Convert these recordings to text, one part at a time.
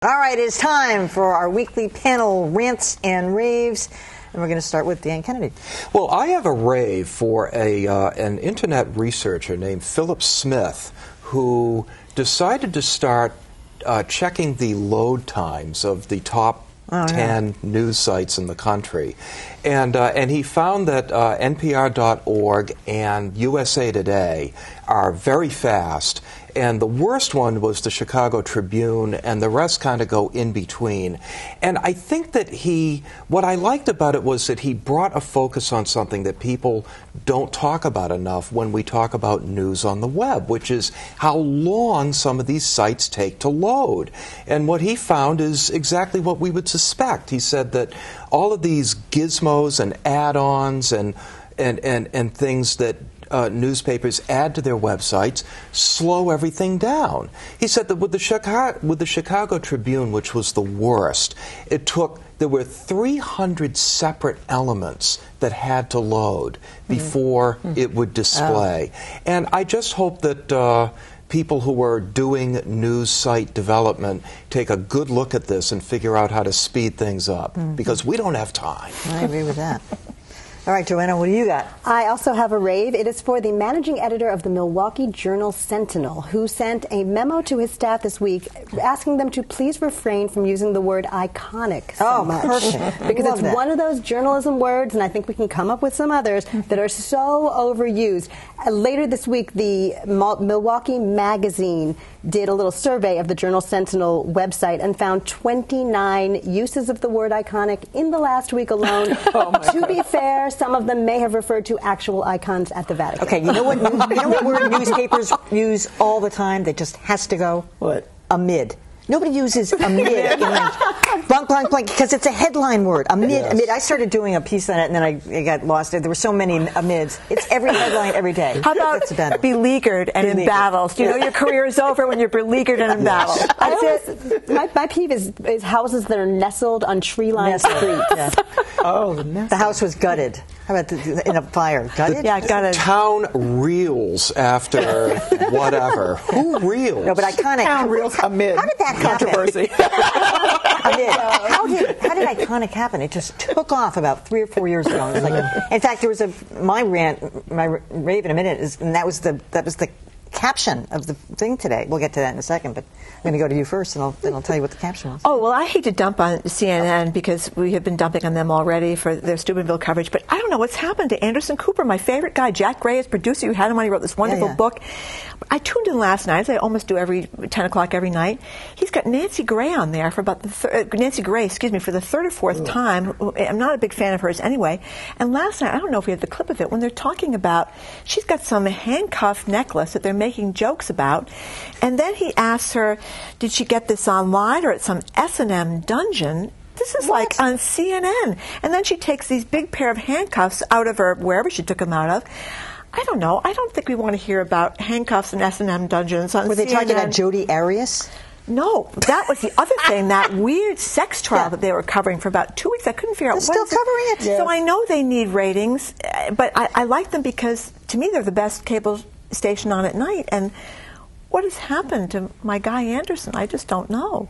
All right, it's time for our weekly panel rants and raves. And we're going to start with Dan Kennedy. Well, I have a rave for an internet researcher named Philip Smith, who decided to start checking the load times of the top 10 news sites in the country. And he found that NPR.org and USA Today are very fast. And the worst one was the Chicago Tribune, and the rest kind of go in between. And I think that what I liked about it was that he brought a focus on something that people don't talk about enough when we talk about news on the web, which is how long some of these sites take to load. And what he found is exactly what we would suspect. He said that all of these gizmos and add-ons and things that newspapers add to their websites slow everything down. He said that with the Chicago Tribune, which was the worst, there were 300 separate elements that had to load before it would display. And I just hope that people who are doing news site development take a good look at this and figure out how to speed things up, because we don't have time. I agree with that. All right, Joanna, what do you got? I also have a rave. It is for the managing editor of the Milwaukee Journal-Sentinel, who sent a memo to his staff this week asking them to please refrain from using the word iconic so much. Perfect. Because it's one of those journalism words, and I think we can come up with some others, that are so overused. Later this week, the Milwaukee Magazine did a little survey of the Journal-Sentinel website and found 29 uses of the word iconic in the last week alone. To be fair, some of them may have referred to actual icons at the Vatican. Okay, you know what word newspapers use all the time that just has to go? What? Amid. Nobody uses amid in like blank, blank, blank, because it's a headline word. Amid, amid. I started doing a piece on it, and then I got lost. There were so many amids. It's every headline every day. How about beleaguered and embattled? You know your career is over when you're beleaguered and embattled. My peeve is houses that are nestled on tree-lined streets. Yeah. The house was gutted. How about in a fire? Gutted? Yeah, gutted. Town reels after whatever. Who reels? No, but iconic. Town reels amid. How did that controversy. How did iconic happen? It just took off about 3 or 4 years ago. It was like, in fact, there was my rave in a minute, and that was the caption of the thing today. We'll get to that in a second, but I'm going to go to you first, and then I'll tell you what the caption was. Oh, well, I hate to dump on CNN because we have been dumping on them already for their Steubenville coverage, but I don't know what's happened to Anderson Cooper, my favorite guy. Jack Gray, his producer, who had him when he wrote this wonderful book. I tuned in last night, as I almost do every 10 o'clock every night. He's got Nancy Gray on there for about Nancy Gray, for the third or fourth time. I'm not a big fan of hers anyway. And last night, I don't know if we had the clip of it, when they're talking about, she's got some handcuff necklace that they're making jokes about. And then he asks her, did she get this online or at some S&M dungeon? This is like on CNN. And then she takes these big pair of handcuffs out of her, wherever she took them out of. I don't know. I don't think we want to hear about handcuffs and S&M dungeons on CNN. Were they talking about Jodi Arias? No, that was the other thing, that weird sex trial that they were covering for about 2 weeks. I couldn't figure out They're still covering it. So I know they need ratings, but I like them because, to me, they're the best cable station on at night. And what has happened to my guy Anderson? I just don't know.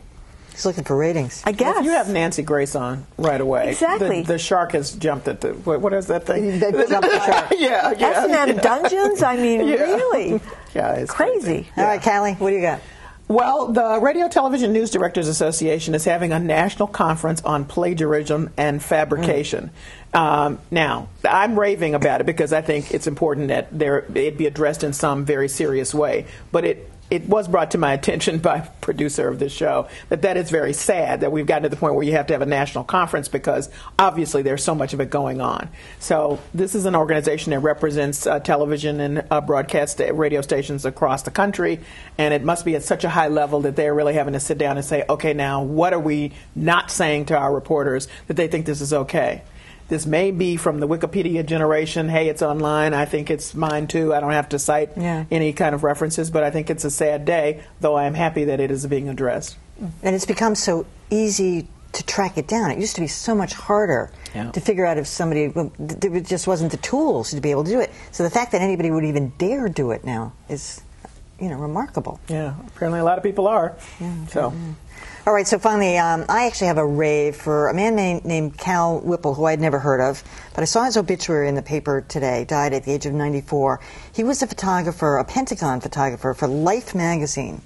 He's looking for ratings. I guess. Well, you have Nancy Grace on right away. Exactly. The shark has jumped at the... What is that thing? They jumped the shark. Yeah. S&M Dungeons? I mean, really? Yeah, it's crazy. All right, Callie, what do you got? Well, the Radio Television News Directors Association is having a national conference on plagiarism and fabrication. Now, I'm raving about it because I think it's important that it be addressed in some very serious way. But it was brought to my attention by a producer of this show that is very sad that we've gotten to the point where you have to have a national conference because obviously there's so much of it going on. So this is an organization that represents television and broadcast radio stations across the country, and it must be at such a high level that they're really having to sit down and say, okay, now what are we not saying to our reporters that they think this is okay? This may be from the Wikipedia generation. Hey, it's online. I think it's mine too. I don't have to cite any kind of references, but I think it's a sad day, though I am happy that it is being addressed. And it's become so easy to track it down. It used to be so much harder to figure out if somebody, there just wasn't the tools to be able to do it. So the fact that anybody would even dare do it now is, remarkable. Yeah, apparently a lot of people are. Yeah, so. All right, so finally, I actually have a rave for a man named Cal Whipple, who I'd never heard of, but I saw his obituary in the paper today, died at the age of 94. He was a photographer, a Pentagon photographer for Life magazine.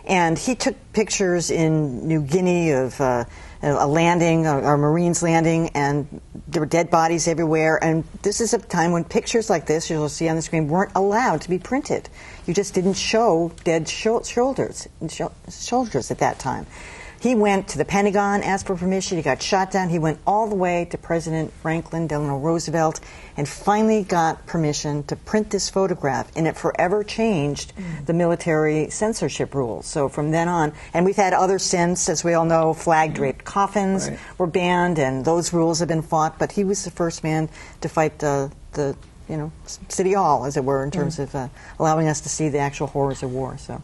And he took pictures in New Guinea of a landing, our Marines landing, and there were dead bodies everywhere. And this is a time when pictures like this, you'll see on the screen, weren't allowed to be printed. You just didn't show dead soldiers at that time. He went to the Pentagon, asked for permission. He got shot down. He went all the way to President Franklin Delano Roosevelt and finally got permission to print this photograph. And it forever changed the military censorship rules. So from then on, and we've had others since, as we all know, flag-draped coffins were banned, and those rules have been fought. But he was the first man to fight the City Hall, as it were, in terms of allowing us to see the actual horrors of war. So,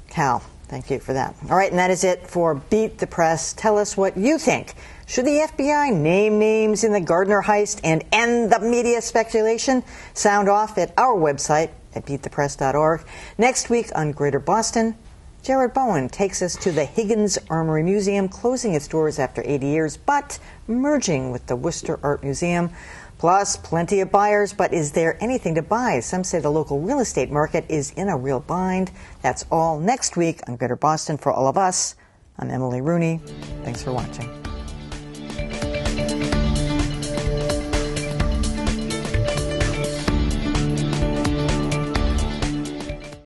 Cal, thank you for that. All right, and that is it for Beat the Press. Tell us what you think. Should the FBI name names in the Gardner heist and end the media speculation? Sound off at our website at beatthepress.org. Next week on Greater Boston, Jared Bowen takes us to the Higgins Armory Museum, closing its doors after 80 years, but merging with the Worcester Art Museum. Plus, plenty of buyers, but is there anything to buy? Some say the local real estate market is in a real bind. That's all next week on Greater Boston. For all of us, I'm Emily Rooney. Thanks for watching.